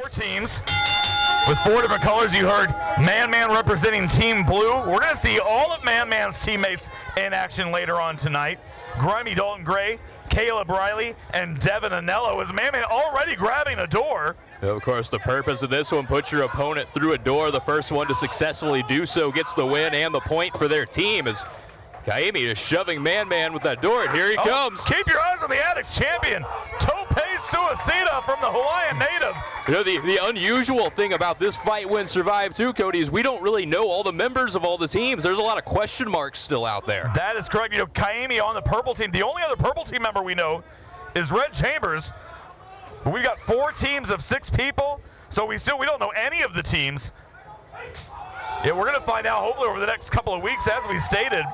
4 teams with 4 different colors. You heard Man representing Team Blue. We're going to see all of Man's teammates in action later on tonight. Grimy Dalton Gray, Caleb Riley, and Devin Anello as Man already grabbing a door. Of course, the purpose of this one, put your opponent through a door. The first one to successfully do so gets the win and the point for their team. As Kaimi is shoving Man with that door, and here he comes. Keep your eyes on the Addicts champion, Tope Suicida from the Hawaiian native. You know, the unusual thing about this Fight, Win, Survive too, Cody, is we don't really know all the members of all the teams. There's a lot of question marks still out there. That is correct. You know, Kaimi on the purple team. The only other purple team member we know is Red Chambers. But we've got 4 teams of 6 people, so we don't know any of the teams. Yeah, we're going to find out hopefully over the next couple of weeks, as we stated.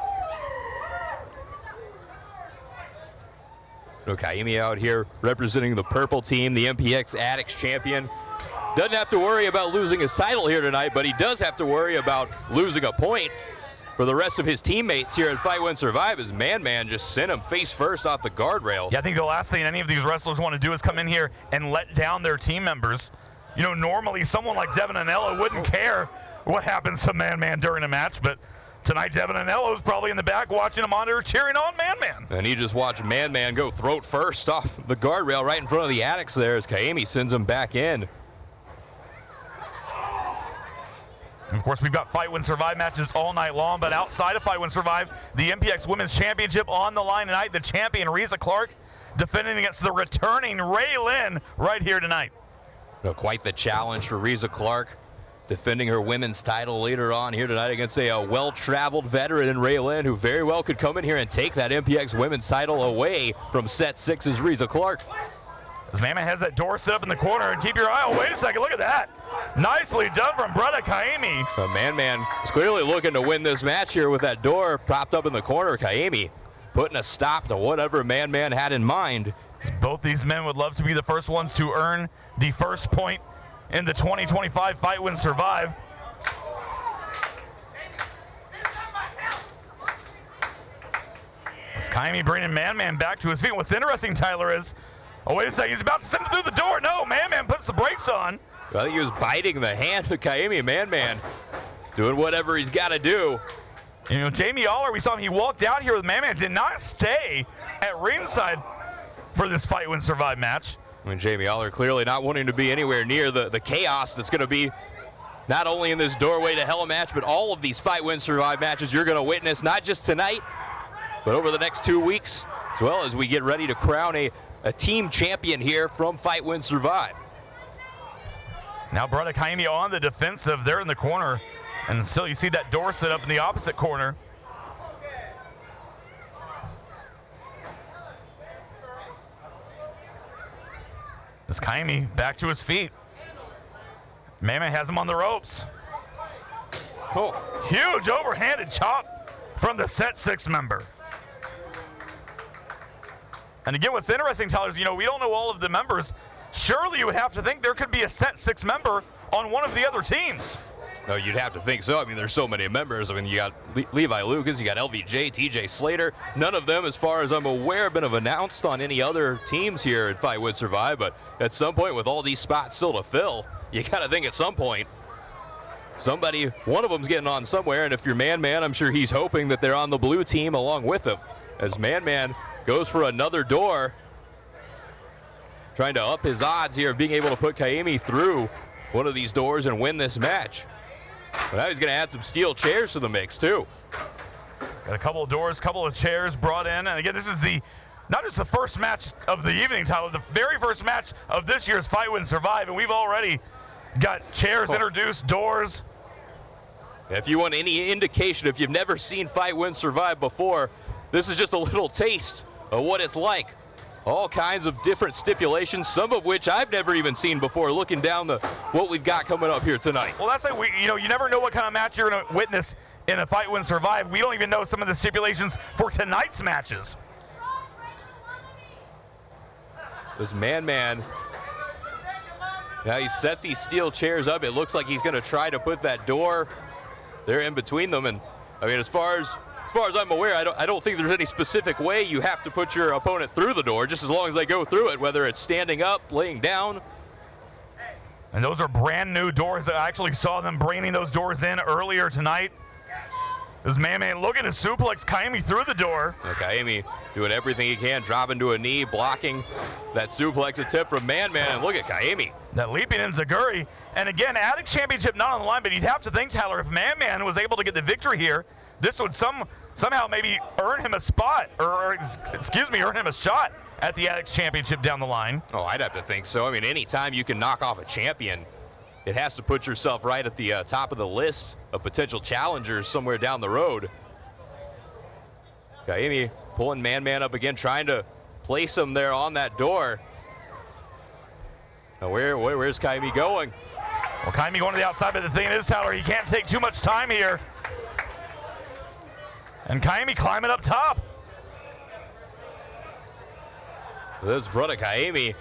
Kaimi out here representing the purple team, the MPX Addicts champion. Doesn't have to worry about losing his title here tonight, but he does have to worry about losing a point for the rest of his teammates here at Fight, Win, Survive, as Man just sent him face first off the guardrail. Yeah, I think the last thing any of these wrestlers want to do is come in here and let down their team members. You know, normally someone like Devin Anello wouldn't care what happens to Man during a match, but tonight Devin Anello's probably in the back watching a monitor cheering on Man. And he just watched Man go throat first off the guardrail right in front of the Addicts there as Kaimi sends him back in. And of course, we've got Fight, Win, Survive matches all night long, but outside of Fight, Win, Survive, the MPX Women's Championship on the line tonight. The champion, Reza Clark, defending against the returning Ray Lynn right here tonight. Quite the challenge for Reza Clark, defending her women's title later on here tonight against a well-traveled veteran in Ray Lynn, who very well could come in here and take that MPX women's title away from set 6's Reza Clark. As Man has that door set up in the corner, and keep your eye on, wait a second, look at that. Nicely done from Braddah Kaimi. Man is clearly looking to win this match here with that door propped up in the corner. Kaimi putting a stop to whatever Man had in mind. Both these men would love to be the first ones to earn the first point in the 2025 Fight, Win, Survive. As Kaimi bringing Man back to his feet. What's interesting, Tyler, is, oh, wait a second, he's about to send him through the door. No, Man puts the brakes on. I think he was biting the hand of Kaimi. Man doing whatever he's got to do. You know, Jamie Aller, we saw him, he walked out here with Man, did not stay at ringside for this Fight, Win, Survive match. I mean, Jamie Aller clearly not wanting to be anywhere near the chaos that's going to be not only in this Doorway to Hell match, but all of these Fight, Win, Survive matches you're going to witness, not just tonight, but over the next 2 weeks, as well as we get ready to crown a team champion here from Fight, Win, Survive. Now Braddah Kaimi on the defensive. They're in the corner, and still you see that door set up in the opposite corner. As Kaimi back to his feet. Man has him on the ropes. Oh, huge overhanded chop from the set 6 member. And again, what's interesting, Tyler, is, you know, we don't know all of the members. Surely you would have to think there could be a set 6 member on one of the other teams. No, you'd have to think so. I mean, there's so many members. I mean, you got Levi Lucas, you got LVJ, TJ Slater. None of them, as far as I'm aware, have been announced on any other teams here at Fight, Win, Survive. But at some point, with all these spots still to fill, you got to think at some point, one of them's getting on somewhere. And if you're Man, I'm sure he's hoping that they're on the blue team along with him. As Man goes for another door, trying to up his odds here of being able to put Kaimi through one of these doors and win this match. But now he's going to add some steel chairs to the mix, too. Got a couple of doors, couple of chairs brought in. And again, this is not just the first match of the evening, Tyler, the very first match of this year's Fight, Win, Survive. And we've already got chairs introduced, doors. If you want any indication, if you've never seen Fight, Win, Survive before, this is just a little taste of what it's like. All kinds of different stipulations, some of which I've never even seen before, looking down what we've got coming up here tonight. Well, that's like, you never know what kind of match you're going to witness in a Fight, Win, Survive. We don't even know some of the stipulations for tonight's matches. This Man, now he's set these steel chairs up. It looks like he's going to try to put that door there in between them. And I mean, as far as I'm aware, I don't think there's any specific way you have to put your opponent through the door, just as long as they go through it, whether it's standing up, laying down. And those are brand new doors. I actually saw them bringing those doors in earlier tonight. This man looking to suplex Kaimi through the door. Kaimi doing everything he can, dropping to a knee, blocking that suplex attempt from Man. And look at Kaimi. That leaping enziguri. And again, Addicts Championship not on the line, but you'd have to think, Tyler, if Man was able to get the victory here, this would somehow maybe earn him a spot, or earn him a shot at the Addicts Championship down the line. Oh, I'd have to think so. I mean, anytime you can knock off a champion, it has to put yourself right at the top of the list of potential challengers somewhere down the road. Kaimi pulling Man up again, trying to place him there on that door. Now where's Kaimi going? Well, Kaimi going to the outside, but the thing is, Tyler, he can't take too much time here. And Kaimi climbing up top. This is Braddah Kaimi.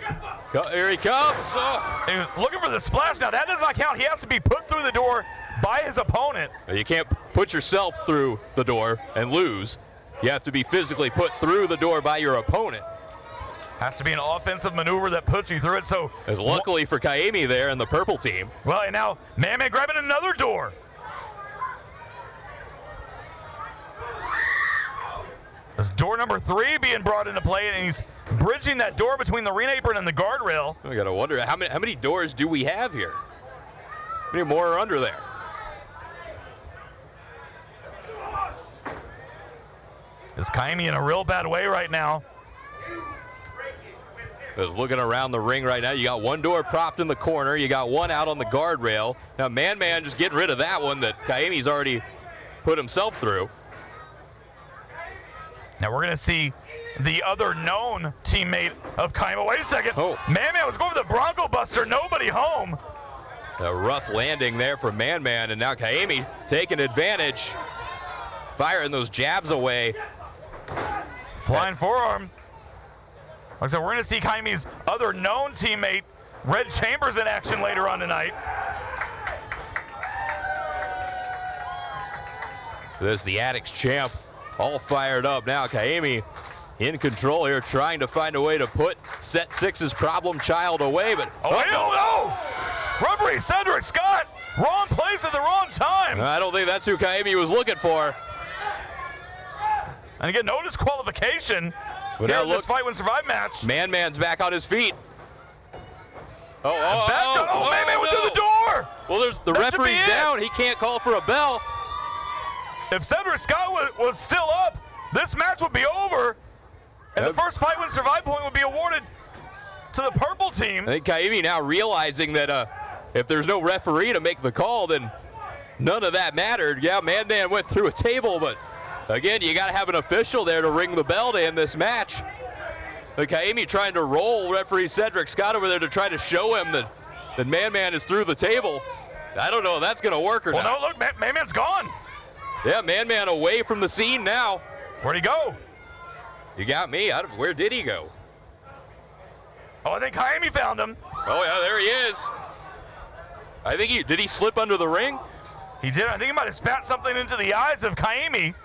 Here he comes. Oh. He was looking for the splash. Now, that does not count. He has to be put through the door by his opponent. You can't put yourself through the door and lose. You have to be physically put through the door by your opponent. Has to be an offensive maneuver that puts you through it. So, luckily for Kaimi there in the purple team. Well, and now Man grabbing another door. This door number 3 being brought into play, and he's bridging that door between the ring apron and the guardrail. I gotta wonder how many doors do we have here? How many more are under there? Is Kaimi in a real bad way right now? Just looking around the ring right now, you got one door propped in the corner, you got one out on the guardrail. Now Man just getting rid of that one that Kaimi's already put himself through. Now we're going to see the other known teammate of Kaimi. Wait a second. Oh. Man was going for the Bronco Buster. Nobody home. A rough landing there for Man, and now Kaimi taking advantage, firing those jabs away. Flying forearm. Like I said, we're going to see Kaimi's other known teammate, Red Chambers, in action later on tonight. This is the Addicts champ. All fired up now. Kaimi in control here, trying to find a way to put Set 6's problem child away, but no! Referee Cedric Scott, wrong place at the wrong time. I don't think that's who Kaimi was looking for. And again, no disqualification but here now in look, this Fight Win Survive match. Man's back on his feet. Man went through the door. Well, there's the referee's down. He can't call for a bell. If Cedric Scott was still up, this match would be over, and the first Fight Win Survive point would be awarded to the purple team. I think Kaimi now realizing that if there's no referee to make the call, then none of that mattered. Yeah, Man went through a table, but again, you got to have an official there to ring the bell to end this match. Kaimi trying to roll referee Cedric Scott over there to try to show him that Man is through the table. I don't know if that's going to work or not. Well, no, look, Man's gone. Yeah, Man away from the scene now. Where'd he go? You got me. Where did he go? Oh, I think Kaimi found him. Oh, yeah, there he is. I think did he slip under the ring? He did. I think he might have spat something into the eyes of Kaimi.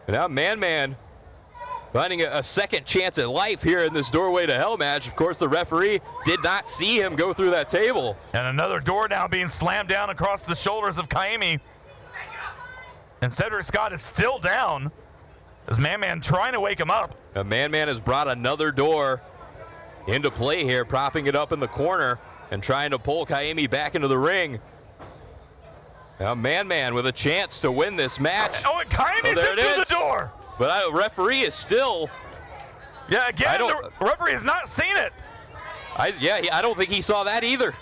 And now Man finding a second chance at life here in this Doorway to Hell match. Of course, the referee did not see him go through that table. And another door now being slammed down across the shoulders of Kaimi. And Cedric Scott is still down as Man trying to wake him up. And Man has brought another door into play here, propping it up in the corner and trying to pull Kaimi back into the ring. Now Man with a chance to win this match. Oh, and Kaimi's in through the door. But the referee is still. Yeah, again, the referee has not seen it. I don't think he saw that either.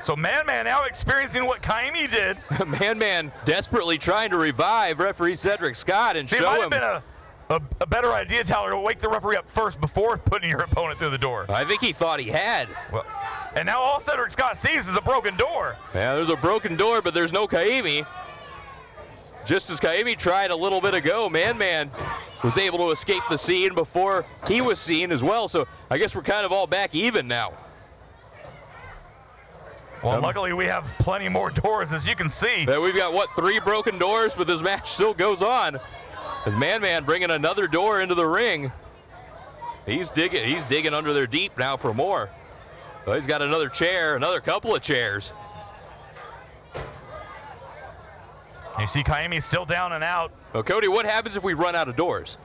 So Man now experiencing what Kaimi did. Man desperately trying to revive referee Cedric Scott and show him. It might have been a better idea, Tyler, to wake the referee up first before putting your opponent through the door. I think he thought he had. Well, and now all Cedric Scott sees is a broken door. Yeah, there's a broken door, but there's no Kaimi. Just as Kaimi tried a little bit ago, Man was able to escape the scene before he was seen as well. So I guess we're kind of all back even now. Well, luckily we have plenty more doors, as you can see. We've got, 3 broken doors, but this match still goes on. As Man bringing another door into the ring. He's digging under there deep now for more. Well, he's got another chair, another couple of chairs. You see Kaimi still down and out. Well, Cody, what happens if we run out of doors?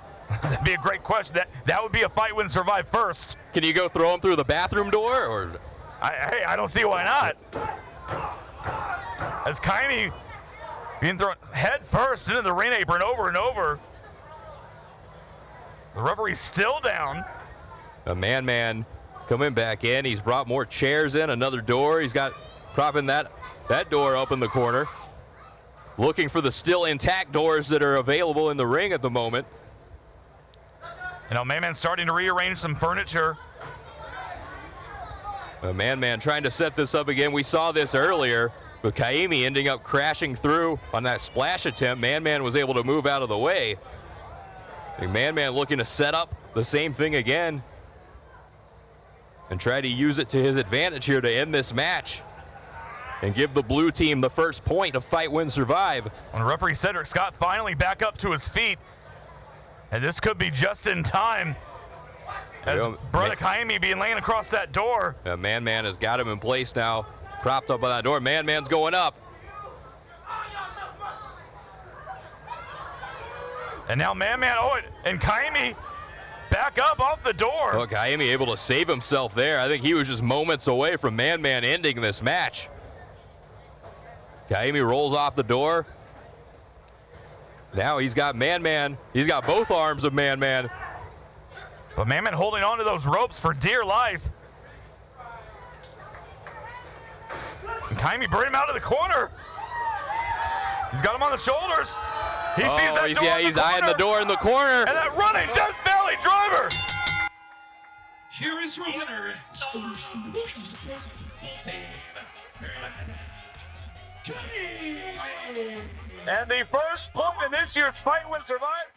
That'd be a great question. That would be a fight, win, survive first. Can you go throw him through the bathroom door? Or Hey, I don't see why not. As Kaimi being thrown head first into the ring apron over and over. The referee's still down. A man coming back in. He's brought more chairs in, another door. He's got propping that door up in the corner. Looking for the still intact doors that are available in the ring at the moment. You know, Man-Man's starting to rearrange some furniture. Man trying to set this up again. We saw this earlier with Kaimi ending up crashing through on that splash attempt. Man was able to move out of the way. Man looking to set up the same thing again and try to use it to his advantage here to end this match and give the blue team the first point of fight, win, survive. When referee Cedric Scott finally back up to his feet, and this could be just in time as Braddah Kaimi being laying across that door. Man has got him in place now, propped up by that door. Man's going up. And now Man, and Kaimi back up off the door. Well, Kaimi able to save himself there. I think he was just moments away from Man ending this match. Kaimi rolls off the door. Now he's got Man. He's got both arms of Man. But Man holding on to those ropes for dear life. And Kaimi brought him out of the corner. He's got him on the shoulders. He sees that door. Yeah, he's eyeing the door in the corner. And that running Death Valley driver. Here is your winner. And the first point in this year's Fight, Win, Survive.